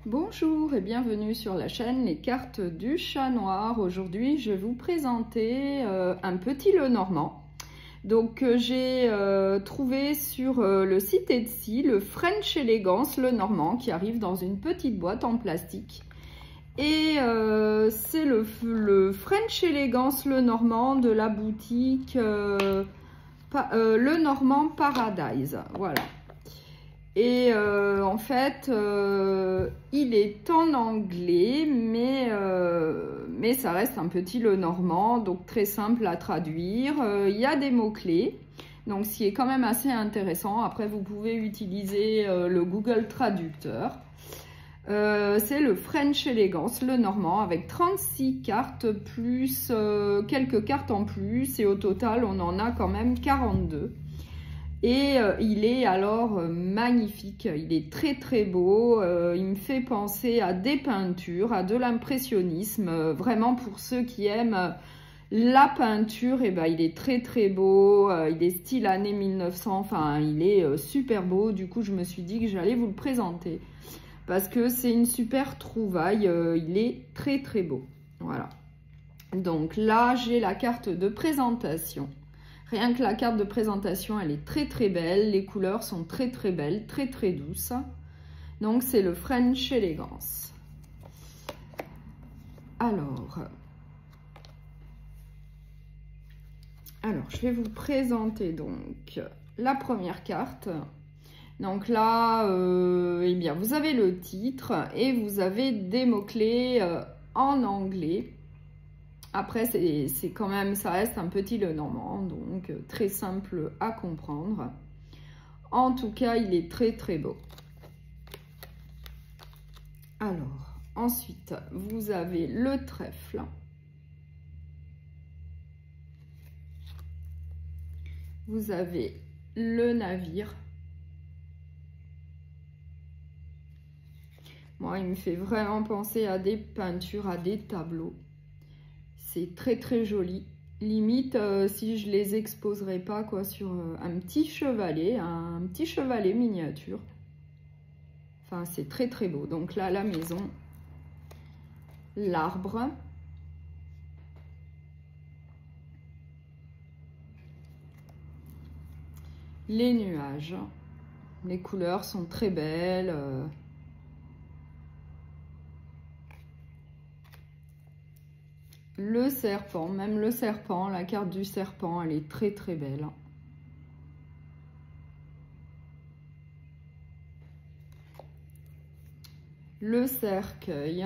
Bonjour et bienvenue sur la chaîne Les Cartes du Chat Noir. Aujourd'hui, je vais vous présenter un petit Lenormand. Donc, j'ai trouvé sur le site Etsy le French Elegance Lenormand qui arrive dans une petite boîte en plastique. Et c'est le French Elegance Lenormand de la boutique Lenormand Paradise. Voilà. Et en fait, il est en anglais, mais ça reste un petit Lenormand, donc très simple à traduire. Il y a des mots-clés, donc ce qui est quand même assez intéressant. Après, vous pouvez utiliser le Google Traducteur. C'est le French Elegance Lenormand avec 36 cartes plus quelques cartes en plus. Et au total, on en a quand même 42. Et il est alors magnifique, il est très très beau, il me fait penser à des peintures, à de l'impressionnisme, vraiment pour ceux qui aiment la peinture, et ben, il est très très beau, il est style années 1900, enfin il est super beau, du coup je me suis dit que j'allais vous le présenter, parce que c'est une super trouvaille, il est très très beau, voilà. Donc là j'ai la carte de présentation. Rien que la carte de présentation, elle est très très belle. Les couleurs sont très très belles, très très douces. Donc c'est le French Elegance. Alors, je vais vous présenter donc la première carte. Donc là, eh bien, vous avez le titre et vous avez des mots-clés en anglais. Après, c'est quand même, ça reste un petit Lenormand, donc très simple à comprendre. En tout cas, il est très très beau. Alors, ensuite, vous avez le trèfle. Vous avez le navire. Moi, il me fait vraiment penser à des peintures, à des tableaux. C'est très très joli. Limite, si je les exposerais pas quoi sur un petit chevalet miniature. Enfin, c'est très très beau. Donc là, la maison, l'arbre, les nuages. Les couleurs sont très belles. Le serpent, même le serpent, la carte du serpent, elle est très très belle. Le cercueil,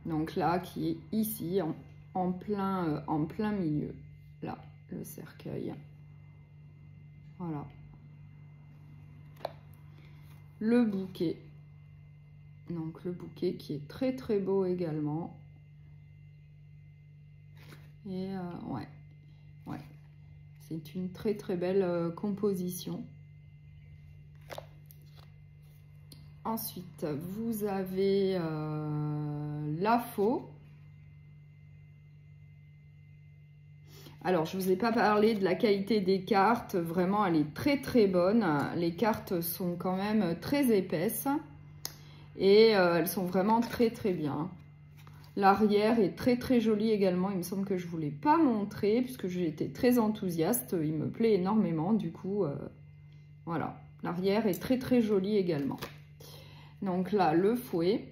donc là qui est ici en plein milieu. Là, le cercueil. Voilà. Le bouquet. Donc le bouquet qui est très très beau également. Et ouais, c'est une très très belle composition. Ensuite, vous avez la faux. Alors, je ne vous ai pas parlé de la qualité des cartes. Vraiment, elle est très très bonne. Les cartes sont quand même très épaisses. Et elles sont vraiment très très bien. L'arrière est très très joli également. Il me semble que je ne vous l'ai pas montré puisque j'ai été très enthousiaste. Il me plaît énormément. Du coup, voilà. L'arrière est très très joli également. Donc là, le fouet.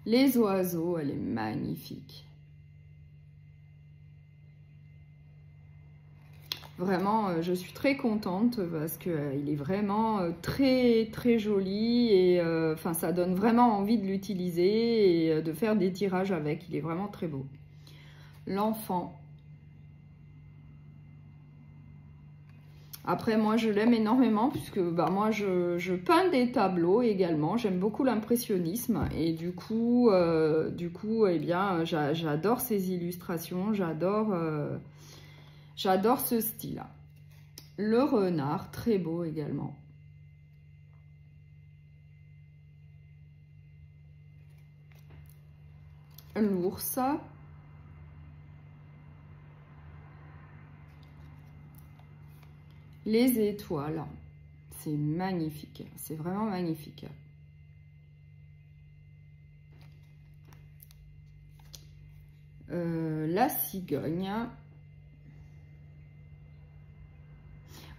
Les oiseaux, elle est magnifique. Vraiment, je suis très contente parce qu'il est vraiment très très joli et enfin, ça donne vraiment envie de l'utiliser et de faire des tirages avec. Il est vraiment très beau. L'enfant. Après, moi, je l'aime énormément puisque bah, moi, je peins des tableaux également. J'aime beaucoup l'impressionnisme et du coup eh bien, j'adore ces illustrations. J'adore ce style. Le renard, très beau également. L'ours. Les étoiles. C'est magnifique, c'est vraiment magnifique. La cigogne.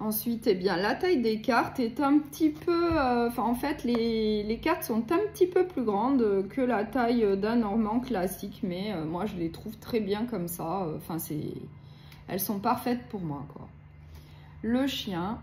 Ensuite, eh bien, la taille des cartes est un petit peu... en fait, les cartes sont un petit peu plus grandes que la taille d'un normand classique. Mais moi, je les trouve très bien comme ça. Elles sont parfaites pour moi, quoi. Le chien.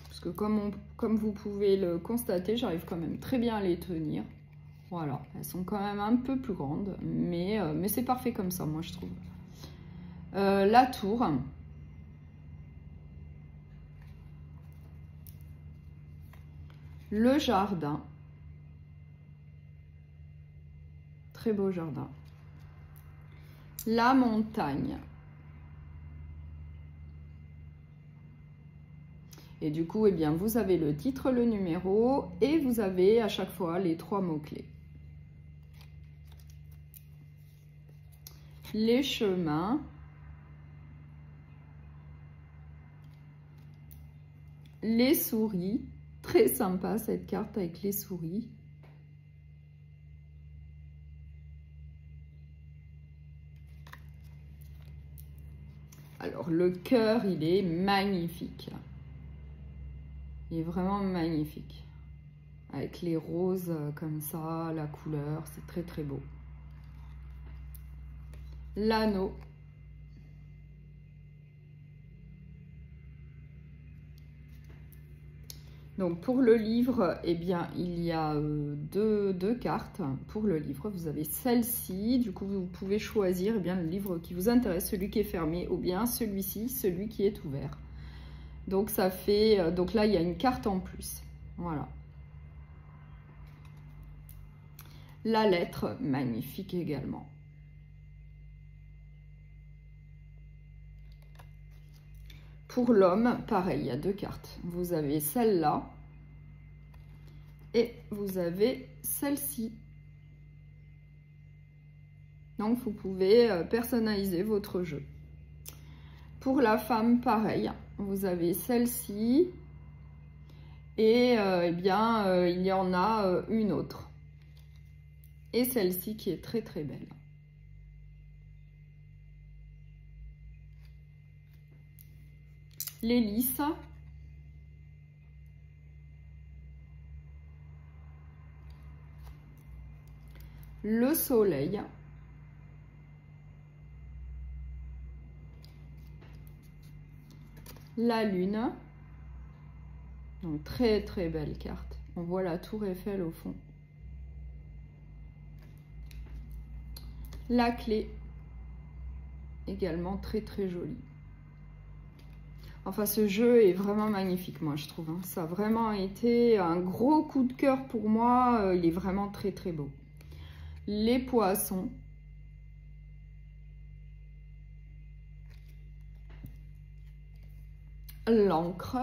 Parce que comme vous pouvez le constater, j'arrive quand même très bien à les tenir. Voilà, elles sont quand même un peu plus grandes. Mais c'est parfait comme ça, moi, je trouve. La tour. Le jardin. Très beau jardin. La montagne. Et du coup, eh bien, vous avez le titre, le numéro et vous avez à chaque fois les 3 mots-clés. Les chemins. Les souris, très sympa cette carte avec les souris. Alors le cœur, il est magnifique. Il est vraiment magnifique. Avec les roses comme ça, la couleur, c'est très très beau. L'anneau. Donc pour le livre, eh bien, il y a deux cartes pour le livre. Vous avez celle-ci, du coup vous pouvez choisir eh bien, le livre qui vous intéresse, celui qui est fermé, ou bien celui-ci, celui qui est ouvert. Donc ça fait, donc là il y a une carte en plus, voilà. La lettre, magnifique également. Pour l'homme, pareil, il y a 2 cartes. Vous avez celle-là et vous avez celle-ci. Donc, vous pouvez personnaliser votre jeu. Pour la femme, pareil, vous avez celle-ci et eh bien, il y en a une autre. Et celle-ci qui est très très belle. L'hélice, le soleil, la lune, donc très très belle carte. On voit la tour Eiffel au fond. La clé, également très très jolie. Enfin, ce jeu est vraiment magnifique, moi, je trouve. Hein. Ça a vraiment été un gros coup de cœur pour moi. Il est vraiment très, très beau. Les poissons. L'encre.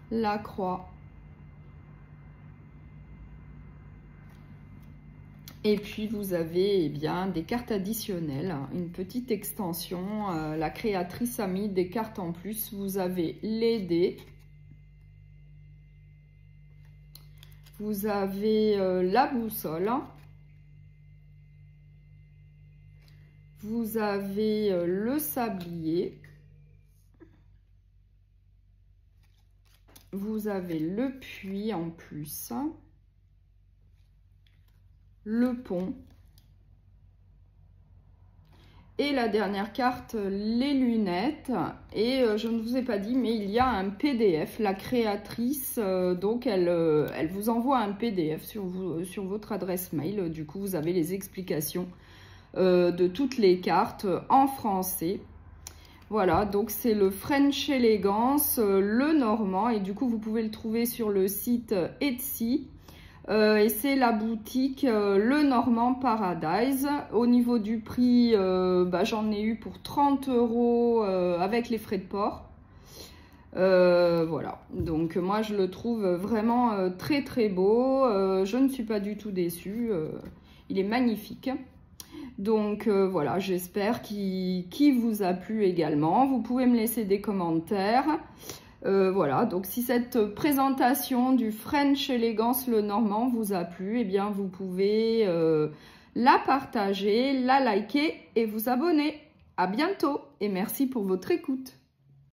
La croix. Et puis vous avez eh bien, des cartes additionnelles, une petite extension. La créatrice a mis des cartes en plus. Vous avez les dés. Vous avez la boussole. Vous avez le sablier. Vous avez le puits en plus. Le pont. Et la dernière carte, les lunettes. Et je ne vous ai pas dit, mais il y a un PDF. La créatrice, donc, elle vous envoie un PDF sur votre adresse mail. Du coup, vous avez les explications de toutes les cartes en français. Voilà, donc c'est le French Elegance, le normand. Et du coup, vous pouvez le trouver sur le site Etsy. Et c'est la boutique Le Normand Paradise. Au niveau du prix, j'en ai eu pour 30 € avec les frais de port. Voilà, donc moi je le trouve vraiment très très beau. Je ne suis pas du tout déçue. Il est magnifique. Donc voilà, j'espère qu'il vous a plu également. Vous pouvez me laisser des commentaires. Voilà, donc si cette présentation du French Elegance Le Normand vous a plu, eh bien vous pouvez la partager, la liker et vous abonner. À bientôt et merci pour votre écoute.